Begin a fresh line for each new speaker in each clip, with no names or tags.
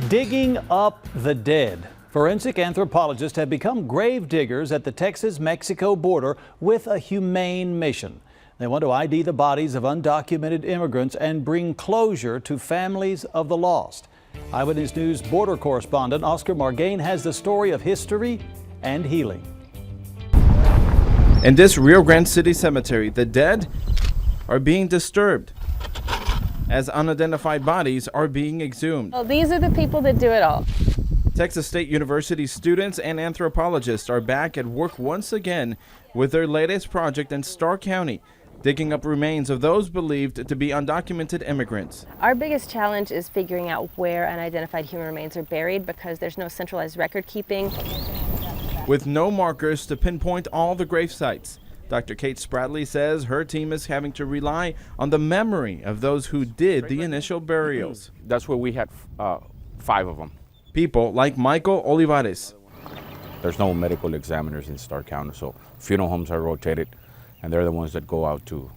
Digging up the dead. Forensic anthropologists have become grave diggers at the Texas-Mexico border with a humane mission. They want to ID the bodies of undocumented immigrants and bring closure to families of the lost. Eyewitness News border correspondent Oscar Margain has the story of history and healing.
In this Rio Grande City cemetery, the dead are being disturbed as unidentified bodies are being exhumed.
Well, these are the people that do it all.
Texas State University students and anthropologists are back at work once again with their latest project in Starr County, digging up remains of those believed to be undocumented immigrants.
Our biggest challenge is figuring out where unidentified human remains are buried because there's no centralized record keeping.
With no markers to pinpoint all the grave sites, Dr. Kate Spradley says her team is having to rely on the memory of those who did the initial burials.
That's where we had 5 of them.
People like Michael Olivares.
There's no medical examiners in Starr County, so funeral homes are rotated, and they're the ones that go out to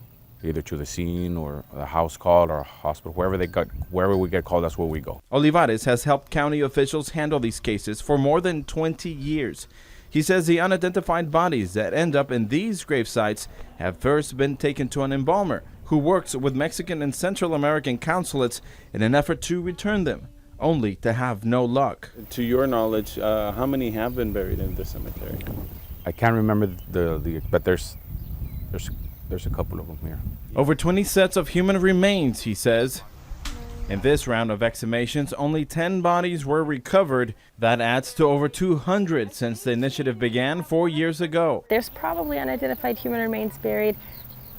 either to the scene or a house call or a hospital, wherever we get called, that's where we go.
Olivares has helped county officials handle these cases for more than 20 years. He says the unidentified bodies that end up in these grave sites have first been taken to an embalmer who works with Mexican and Central American consulates in an effort to return them, only to have no luck.
To your knowledge, how many have been buried in the cemetery?
I can't remember but there's a couple of them here.
Over 20 sets of human remains, he says. In this round of exhumations, only 10 bodies were recovered. That adds to over 200 since the initiative began 4 years ago.
There's probably unidentified human remains buried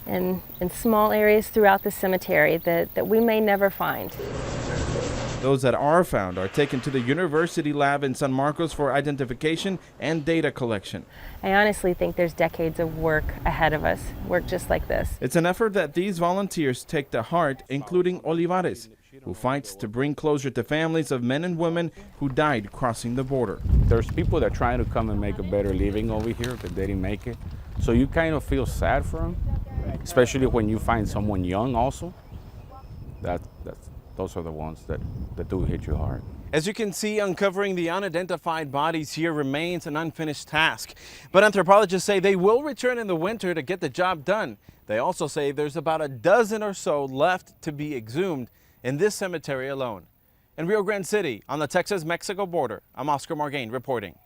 in small areas throughout the cemetery that we may never find.
Those that are found are taken to the university lab in San Marcos for identification and data collection.
I honestly think there's decades of work ahead of us, work just like this.
It's an effort that these volunteers take to heart, including Olivares, who fights to bring closure to families of men and women who died crossing the border.
There's people that are trying to come and make a better living over here, but they didn't make it. So you kind of feel sad for them, especially when you find someone young also. Those are the ones that do hit you hard.
As you can see, uncovering the unidentified bodies here remains an unfinished task. But anthropologists say they will return in the winter to get the job done. They also say there's about a dozen or so left to be exhumed in this cemetery alone. In Rio Grande City, on the Texas-Mexico border, I'm Oscar Margain reporting.